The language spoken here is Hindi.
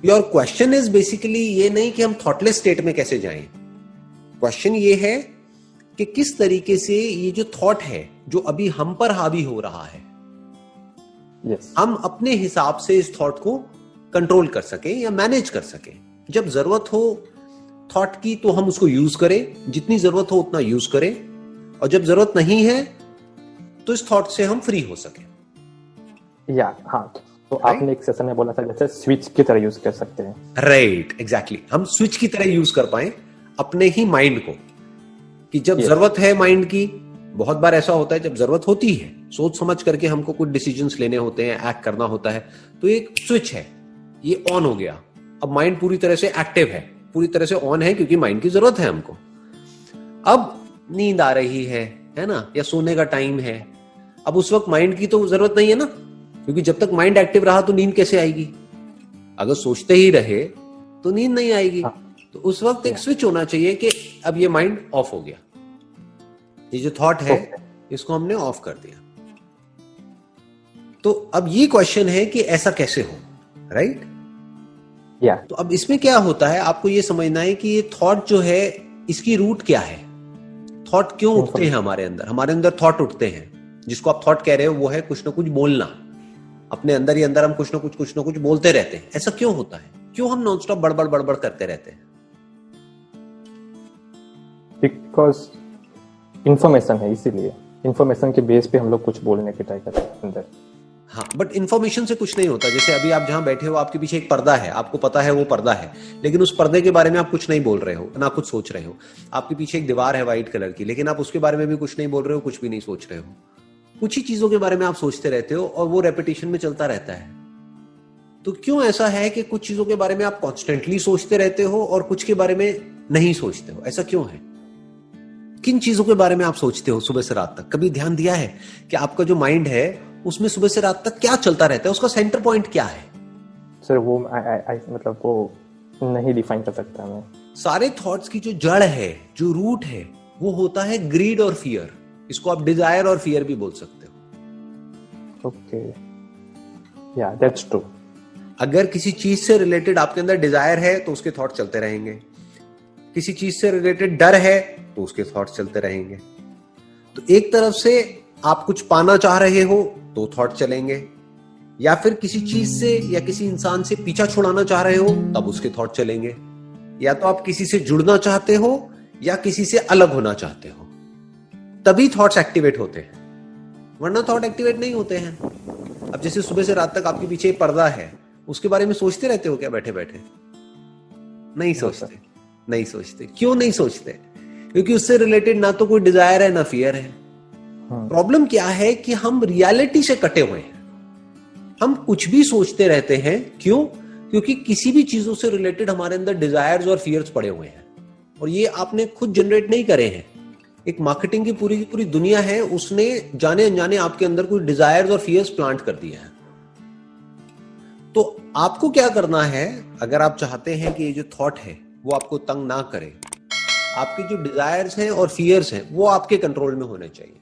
योर क्वेश्चन इज बेसिकली ये नहीं कि हम थॉटलेस स्टेट में कैसे जाएं, क्वेश्चन ये है कि किस तरीके से ये जो थॉट है जो अभी हम पर हावी हो रहा है, हम अपने हिसाब से इस थॉट को कंट्रोल कर सके या मैनेज कर सके। जब जरूरत हो थॉट की तो हम उसको यूज करें, जितनी जरूरत हो उतना यूज करें, और जब जरूरत नहीं है तो इस थॉट से हम फ्री हो सके। हाँ, तो आपने एक सेशन में बोला था जैसे स्विच की तरह यूज कर सकते हैं। Right, exactly. हम स्विच की तरह यूज कर पाए अपने ही माइंड को, कि जब जरूरत है माइंड की, बहुत बार ऐसा होता है जब जरूरत होती है, सोच समझ करके हमको कुछ डिसीजंस लेने होते हैं, एक्ट करना होता है, तो एक स्विच है, ये ऑन हो गया। अब माइंड पूरी तरह से एक्टिव है, पूरी तरह से ऑन है, क्योंकि माइंड की जरूरत है हमको। अब नींद आ रही है ना, या सोने का टाइम है, अब उस वक्त माइंड की तो जरूरत नहीं है ना, क्योंकि जब तक माइंड एक्टिव रहा तो नींद कैसे आएगी? अगर सोचते ही रहे तो नींद नहीं आएगी। तो उस वक्त एक स्विच होना चाहिए कि अब ये माइंड ऑफ हो गया, ये जो थॉट है इसको हमने ऑफ कर दिया। तो अब ये क्वेश्चन है कि ऐसा कैसे हो, राइट? तो अब इसमें क्या होता है, आपको ये समझना है कि ये थॉट जो है इसकी रूट क्या है, थॉट क्यों उठते हैं हमारे अंदर थॉट उठते हैं। जिसको आप थॉट कह रहे हो वो है कुछ ना कुछ बोलना, अपने अंदर ही अंदर हम कुछ ना कुछ बोलते रहते हैं। ऐसा क्यों होता है? क्यों हम नॉन स्टॉप बड़बड़ करते रहते हैं? बिकॉज इंफॉर्मेशन है, इसीलिए इंफॉर्मेशन के बेस पे हम लोग कुछ बोलने की ट्राई करते हैं अंदर। हाँ, बट इंफॉर्मेशन से कुछ नहीं होता। जैसे अभी आप जहां बैठे हो, आपके पीछे एक पर्दा है, आपको पता है वो पर्दा है, लेकिन उस पर्दे के बारे में आप कुछ नहीं बोल रहे हो, ना कुछ सोच रहे हो। आपके पीछे एक दीवार है व्हाइट कलर की, लेकिन आप उसके बारे में भी कुछ नहीं बोल रहे हो, कुछ भी नहीं सोच रहे हो। कुछ ही चीजों के बारे में आप सोचते रहते हो और वो रेपिटेशन में चलता रहता है। तो क्यों ऐसा है कि कुछ चीजों के बारे में आप कॉन्स्टेंटली सोचते रहते हो और कुछ के बारे में नहीं सोचते हो? ऐसा क्यों है? किन चीजों के बारे में आप सोचते हो सुबह से रात तक? कभी ध्यान दिया है कि आपका जो माइंड है उसमें सुबह से रात तक क्या चलता रहता है? उसका सेंटर पॉइंट क्या है? सर वो मतलब वो नहीं डिफाइन कर सकता मैं। सारे थॉट्स की जो जड़ है, जो रूट है, वो होता है ग्रीड और फियर। इसको आप डिजायर और फियर भी बोल सकते हो। ओके, या दैट्स ट्रू। अगर किसी चीज से रिलेटेड आपके अंदर डिजायर है तो उसके थॉट चलते रहेंगे, किसी चीज से रिलेटेड डर है तो उसके थॉट्स चलते रहेंगे। तो एक तरफ से आप कुछ पाना चाह रहे हो तो थॉट चलेंगे, या फिर किसी चीज से या किसी इंसान से पीछा छुड़ाना चाह रहे हो तब उसके थॉट चलेंगे, या तो आप किसी से जुड़ना चाहते हो या किसी से अलग होना चाहते हो, तभी थॉट्स एक्टिवेट होते हैं, वरना थॉट एक्टिवेट नहीं होते हैं। अब जैसे सुबह से रात तक आपके पीछे एक पर्दा है, उसके बारे में सोचते रहते हो क्या बैठे बैठे? नहीं सोचते। नहीं सोचते। क्यों नहीं सोचते? क्योंकि उससे रिलेटेड ना तो कोई डिजायर है ना फियर है। प्रॉब्लम क्या है कि हम रियलिटी से कटे हुए हैं, हम कुछ भी सोचते रहते हैं। क्यों? क्योंकि किसी भी चीजों से रिलेटेड हमारे अंदर डिजायर्स और फियर्स पड़े हुए हैं, और ये आपने खुद जनरेट नहीं करे हैं। एक मार्केटिंग की पूरी दुनिया है, उसने जाने अनजाने आपके अंदर कुछ डिजायर्स और फियर्स प्लांट कर दिया है। तो आपको क्या करना है, अगर आप चाहते हैं कि ये जो थॉट है वो आपको तंग ना करे, आपके जो डिजायर्स हैं और फियर्स हैं वो आपके कंट्रोल में होने चाहिए।